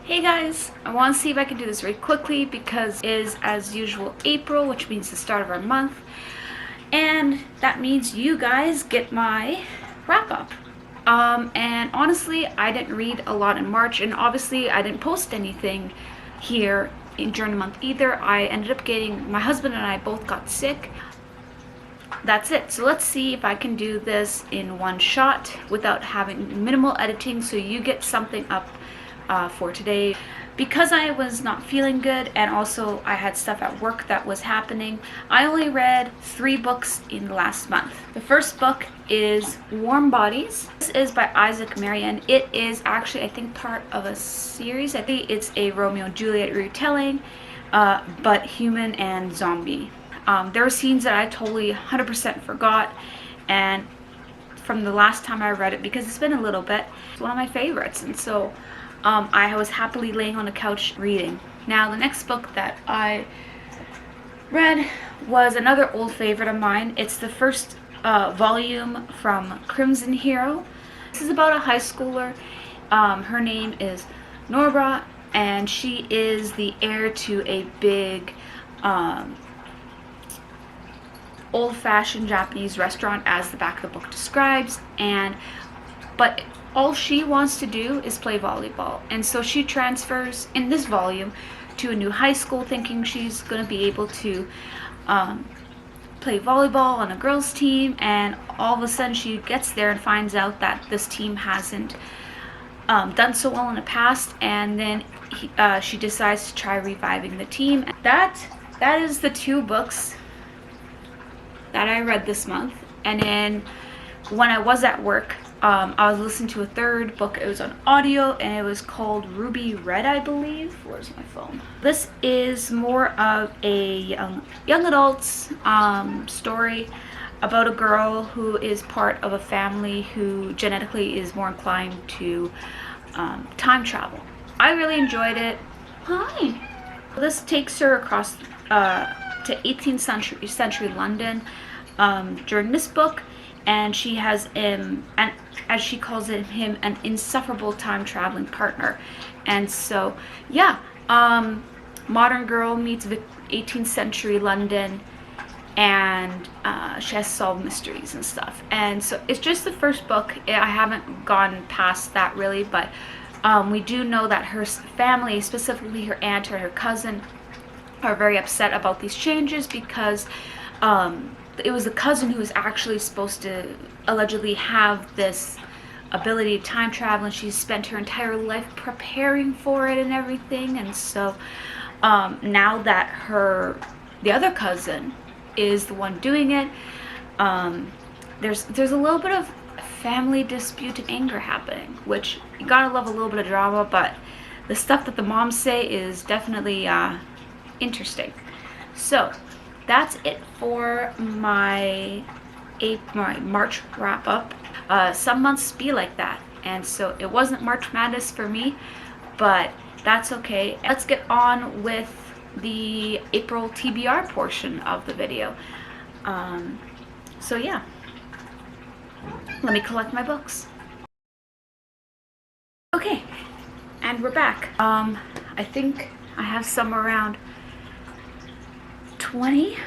Hey guys, I want to see if I can do this very quickly because it is, as usual, April, which means the start of our month. And that means you guys get my wrap-up. And honestly, I didn't read a lot in March, and obviously I didn't post anything here during the month either. I ended up my husband and I both got sick. That's it. So let's see if I can do this in one shot without having minimal editing, so you get something up for today. Because I was not feeling good and also I had stuff at work that was happening, I only read 3 books in the last month. The first book is Warm Bodies. This is by Isaac Marion. It is actually, I think, part of a series. I think it's a Romeo and Juliet retelling, but human and zombie. There were scenes that I totally 100% forgot, and from the last time I read it, because it's been a little bit, it's one of my favorites, and so I was happily laying on the couch reading. Now, the next book that I read was another old favorite of mine. It's the first volume from Crimson Hero. This is about a high schooler. Her name is Nora, and she is the heir to a big old-fashioned Japanese restaurant, as the back of the book describes, but all she wants to do is play volleyball, and so she transfers in this volume to a new high school thinking she's going to be able to play volleyball on a girls team, and all of a sudden she gets there and finds out that this team hasn't done so well in the past, and then she decides to try reviving the team. That is the 2 books that I read this month. And then when I was at work, I was listening to a 3rd book. It was on audio and it was called Ruby Red, I believe. Where's my phone? This is more of a young adult's story about a girl who is part of a family who genetically is more inclined to time travel. I really enjoyed it. Hi! This takes her across to 18th century London during this book, and she has and as she calls him an insufferable time traveling partner. And so yeah, modern girl meets 18th century London, and she has to solve mysteries and stuff. And so it's just the first book. I haven't gone past that really, but we do know that her family, specifically her aunt or her cousin, are very upset about these changes because it was the cousin who was actually supposed to allegedly have this ability to time travel, and she spent her entire life preparing for it and everything. And so now that the other cousin is the one doing it, there's a little bit of family dispute and anger happening, which you gotta love a little bit of drama, but the stuff that the moms say is definitely interesting. So that's it for my March wrap up. Some months be like that, and so it wasn't March Madness for me, but that's okay. Let's get on with the April TBR portion of the video. So yeah, let me collect my books. Okay, and we're back. I think I have somewhere around 20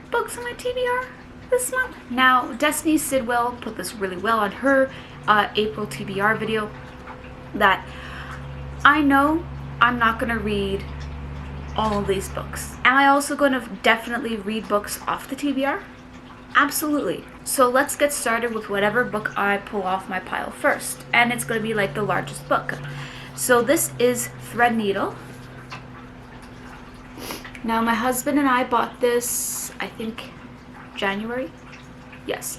books on my TBR this month. Now, Destiny Sidwell put this really well on her April TBR video, that I know I'm not going to read all of these books. Am I also going to definitely read books off the TBR? Absolutely. So let's get started with whatever book I pull off my pile first, and it's going to be like the largest book. So this is Threadneedle. Now, my husband and I bought this, I think, January? Yes.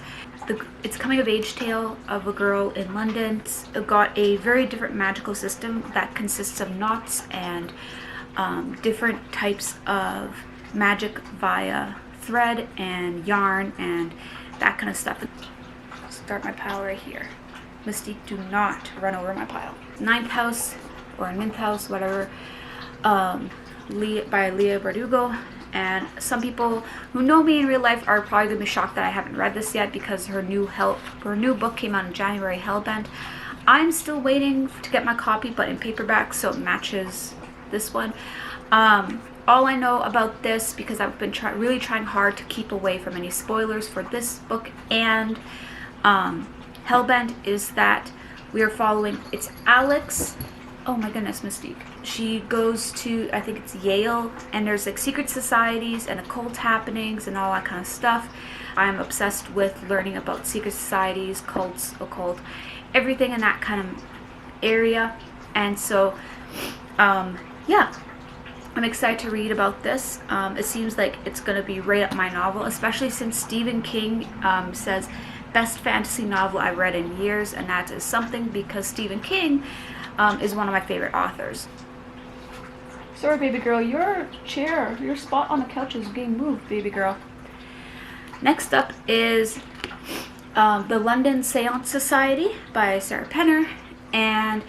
It's a coming-of-age tale of a girl in London. It's got a very different magical system that consists of knots and different types of magic via thread and yarn and that kind of stuff. Start my pile right here. Mystique, do not run over my pile. 9th house, or 9th house, whatever. By Leah Bardugo, and some people who know me in real life are probably going to be shocked that I haven't read this yet because her new book came out in January, Hellbent. I'm still waiting to get my copy, but in paperback, so it matches this one. All I know about this, because I've been really trying hard to keep away from any spoilers for this book and Hellbent, is that we are following, it's Alex, oh my goodness, Mystique. She goes to, I think it's Yale, and there's like secret societies and occult happenings and all that kind of stuff. I'm obsessed with learning about secret societies, cults, occult, everything in that kind of area. And so, yeah, I'm excited to read about this. It seems like it's going to be right up my novel, especially since Stephen King says best fantasy novel I've read in years, and that is something because Stephen King is one of my favorite authors. Sorry, baby girl, your chair, your spot on the couch is being moved, baby girl. Next up is The London Seance Society by Sarah Penner. And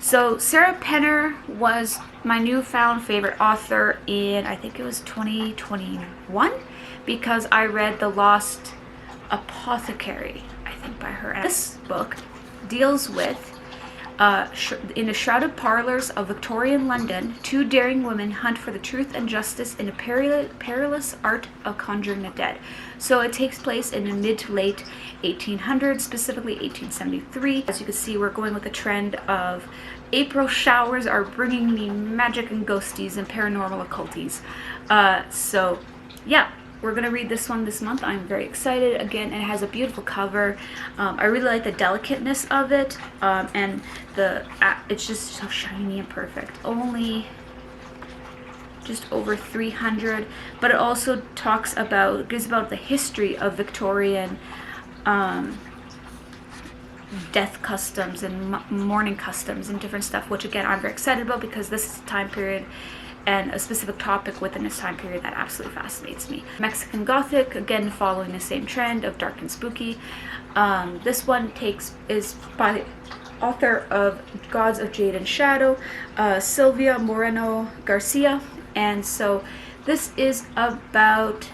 so Sarah Penner was my newfound favorite author in, I think it was 2021, because I read The Lost Apothecary, I think, by her. And this book deals with in the shrouded parlors of Victorian London, two daring women hunt for the truth and justice in the perilous art of conjuring the dead. So it takes place in the mid to late 1800s, specifically 1873. As you can see, we're going with a trend of April showers are bringing me magic and ghosties and paranormal occulties. So yeah, we're going to read this one this month. I'm very excited. Again, it has a beautiful cover. I really like the delicateness of it, and it's just so shiny and perfect. Only just over 300, but it also gives about the history of Victorian death customs and mourning customs and different stuff, which again I'm very excited about because this is a time period and a specific topic within this time period that absolutely fascinates me. Mexican Gothic, again following the same trend of dark and spooky. This one is by author of Gods of Jade and Shadow, Silvia Moreno Garcia. And so this is about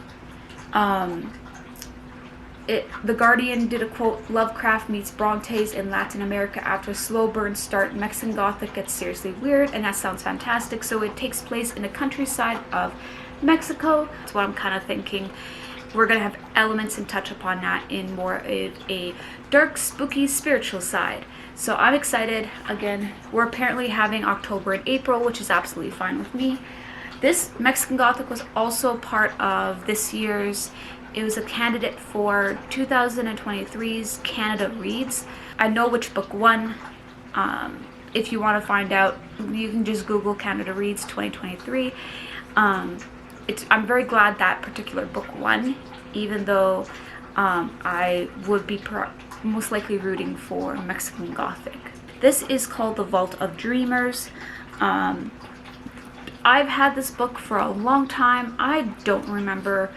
The Guardian did a quote, Lovecraft meets Brontes in Latin America after a slow burn start. Mexican Gothic gets seriously weird, and that sounds fantastic. So it takes place in the countryside of Mexico. That's what I'm kind of thinking. We're going to have elements and touch upon that in more of a dark, spooky, spiritual side. So I'm excited. Again, we're apparently having October and April, which is absolutely fine with me. This Mexican Gothic was also part of this year's, it was a candidate for 2023's Canada Reads. I know which book won. If you want to find out, you can just Google Canada Reads 2023. I'm very glad that particular book won, even though I would be most likely rooting for Mexican Gothic. This is called The Vault of Dreamers. I've had this book for a long time. I don't remember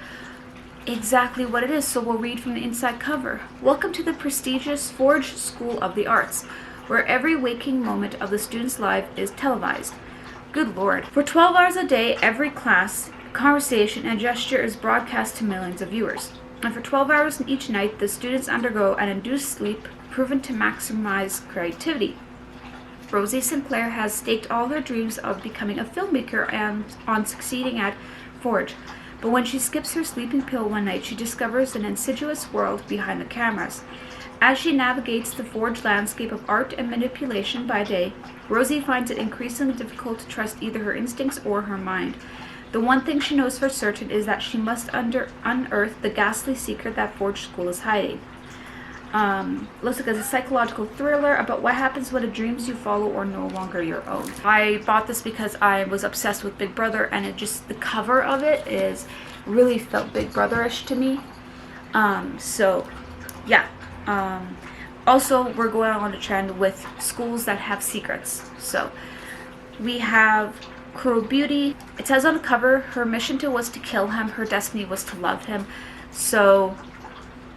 exactly what it is, so we'll read from the inside cover. Welcome to the prestigious Forge School of the Arts, where every waking moment of the student's life is televised. Good Lord. For 12 hours a day, every class, conversation, and gesture is broadcast to millions of viewers. And for 12 hours each night, the students undergo an induced sleep proven to maximize creativity. Rosie Sinclair has staked all her dreams of becoming a filmmaker and on succeeding at Forge. But when she skips her sleeping pill one night, she discovers an insidious world behind the cameras. As she navigates the Forge landscape of art and manipulation by day, Rosie finds it increasingly difficult to trust either her instincts or her mind. The one thing she knows for certain is that she must unearth the ghastly secret that Forge School is hiding. Looks like it's a psychological thriller about what happens when the dreams you follow are no longer your own. I bought this because I was obsessed with Big Brother, and the cover of it really felt Big Brother-ish to me. So yeah. Also, we're going on a trend with schools that have secrets. So we have Cruel Beauty. It says on the cover, her mission was to kill him, her destiny was to love him. So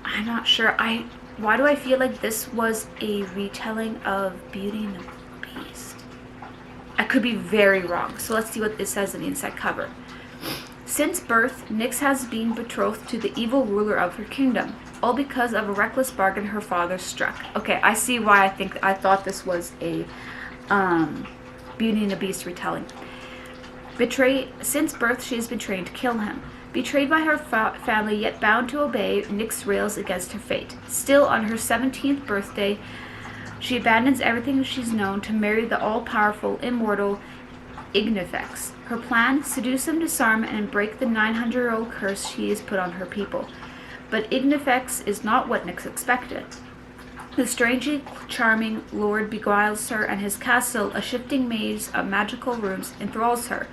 I'm not sure. Why do I feel like this was a retelling of Beauty and the Beast? I could be very wrong. So let's see what it says in the inside cover. Since birth, Nyx has been betrothed to the evil ruler of her kingdom. all because of a reckless bargain her father struck. Okay, I see why I thought this was a Beauty and the Beast retelling. Since birth, she has been trained to kill him. Betrayed by her family, yet bound to obey, Nyx rails against her fate. Still, on her 17th birthday, she abandons everything she's known to marry the all-powerful, immortal Ignifex. Her plan: seduce him, disarm, and break the 900-year-old curse she has put on her people. But Ignifex is not what Nyx expected. The strangely charming lord beguiles her, and his castle, a shifting maze of magical rooms, enthralls her.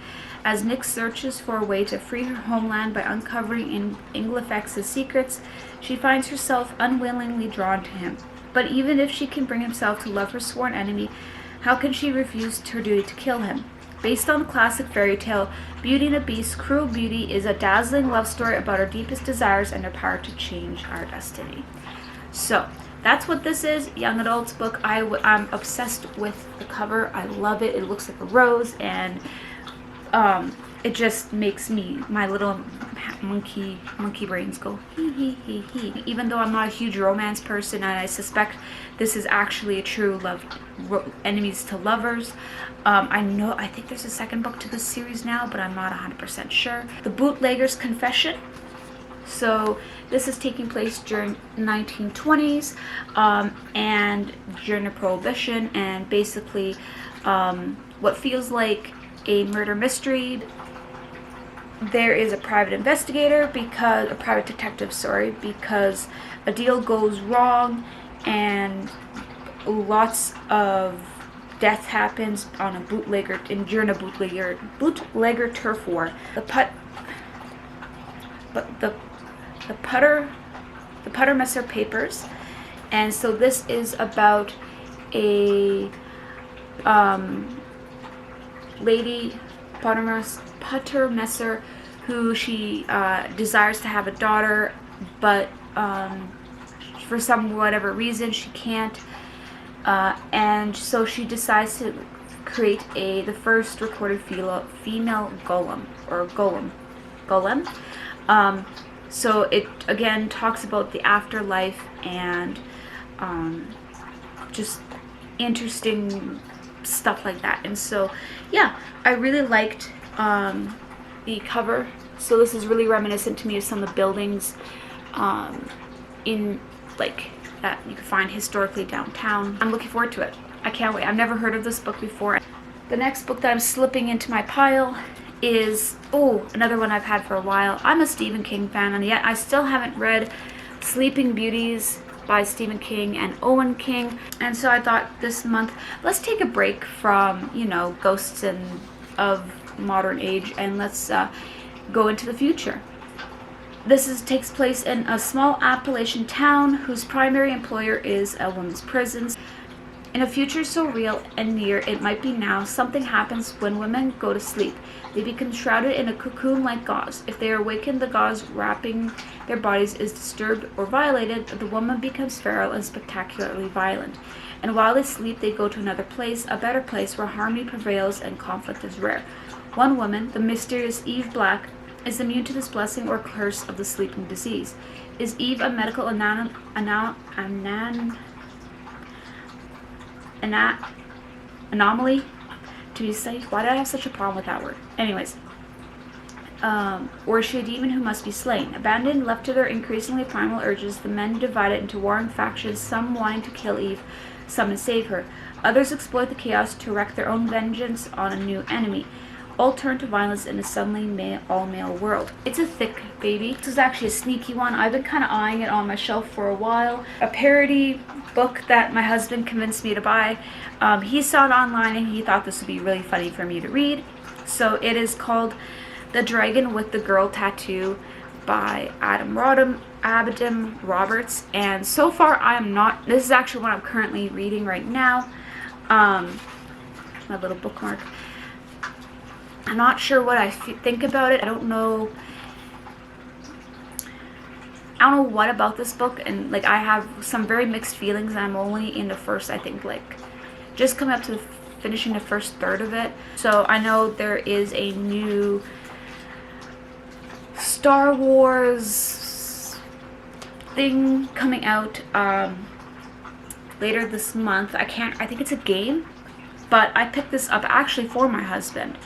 As Nyx searches for a way to free her homeland by uncovering Ignifex's secrets, she finds herself unwillingly drawn to him. But even if she can bring herself to love her sworn enemy, how can she refuse her duty to kill him? Based on the classic fairy tale, Beauty and the Beast, Cruel Beauty is a dazzling love story about our deepest desires and our power to change our destiny. So, that's what this is, young adult's book. I'm obsessed with the cover. I love it. It looks like a rose, and it just makes my little monkey brains go hee. Even though I'm not a huge romance person, and I suspect this is actually a true love, enemies to lovers. I think there's a second book to this series now, but I'm not 100% sure. The Bootlegger's Confession. So this is taking place during 1920s and during the Prohibition, and basically what feels like a murder mystery. There is a private detective, because a deal goes wrong and lots of death happens on a bootlegger during a bootlegger turf war. The Puttermesser Papers, and so this is about a lady Puttermesser who she desires to have a daughter, but for whatever reason she can't, and so she decides to create the first recorded female golem. So it again talks about the afterlife and just interesting stuff like that. And so yeah, I really liked the cover. So this is really reminiscent to me of some of the buildings in like that you can find historically downtown. I'm looking forward to it. I can't wait. I've never heard of this book before. The next book that I'm slipping into my pile is another one I've had for a while. I'm a Stephen King fan, and yet I still haven't read Sleeping Beauties by Stephen King and Owen King. And so I thought this month, let's take a break from, ghosts and of modern age, and let's go into the future. This takes place in a small Appalachian town whose primary employer is a women's prison. In a future so real and near it might be now, something happens when women go to sleep. They become shrouded in a cocoon like gauze. If they are awakened, the gauze wrapping their bodies is disturbed or violated, the woman becomes feral and spectacularly violent. And while they sleep, they go to another place, a better place where harmony prevails and conflict is rare. One woman, the mysterious Eve Black, is immune to this blessing or curse of the sleeping disease. Is Eve a medical anomaly? To be safe? Why did I have such a problem with that word? Anyways. Or is she a demon who must be slain? Abandoned, left to their increasingly primal urges, the men divided into warring factions, some wanting to kill Eve, some to save her. Others exploit the chaos to wreak their own vengeance on a new enemy. All turn to violence in a suddenly all-male world. It's a thick baby. This is actually a sneaky one. I've been kind of eyeing it on my shelf for a while. A parody book that my husband convinced me to buy. He saw it online and he thought this would be really funny for me to read. So it is called The Dragon with the Girl Tattoo by Adam Roberts. And so far this is actually what I'm currently reading right now. My little bookmark. I'm not sure what I think about it. I don't know what about this book, and I have some very mixed feelings, and I'm only in the first, I think, just coming up to finishing the first third of it. So I know there is a new Star Wars thing coming out later this month. I think it's a game, but I picked this up actually for my husband,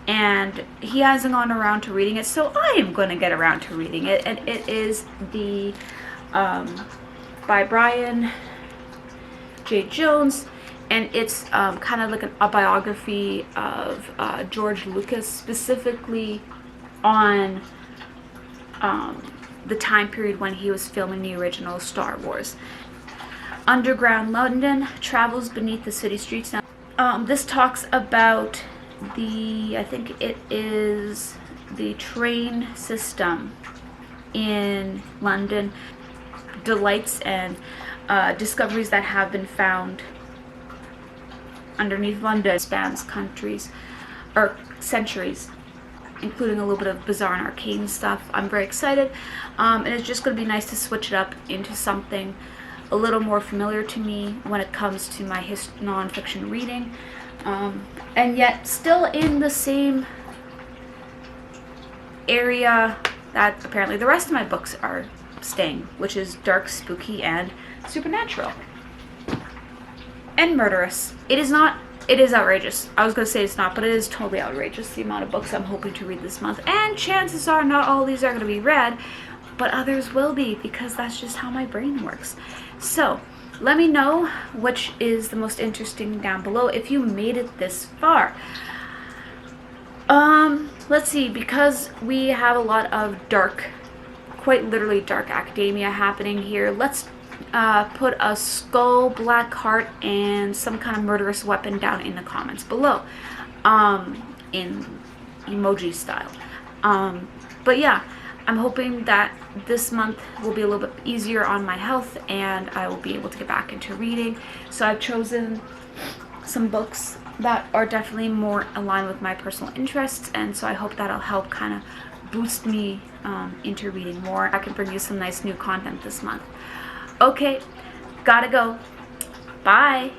and he hasn't gone around to reading it, so I am going to get around to reading it. And it is the by Brian J. Jones, and it's kind of like a biography of George Lucas, specifically on the time period when he was filming the original Star Wars. Underground London travels beneath the city streets. Now, this talks about I think it is the train system in London, delights and discoveries that have been found underneath London. Spans countries or centuries, including a little bit of bizarre and arcane stuff. I'm very excited, and it's just going to be nice to switch it up into something a little more familiar to me when it comes to my non-fiction reading, and yet still in the same area that apparently the rest of my books are staying, which is dark, spooky, and supernatural. And murderous. It is outrageous. I was going to say it's not, but it is totally outrageous, the amount of books I'm hoping to read this month. And chances are not all these are going to be read, but others will be, because that's just how my brain works. So, let me know which is the most interesting down below if you made it this far. Let's see, because we have a lot of dark, quite literally dark academia happening here, let's put a skull, black heart, and some kind of murderous weapon down in the comments below, in emoji style. But yeah, I'm hoping that this month will be a little bit easier on my health, and I will be able to get back into reading. So I've chosen some books that are definitely more aligned with my personal interests, and so I hope that'll help kind of boost me into reading more. I can bring you some nice new content this month. Okay, gotta go. Bye.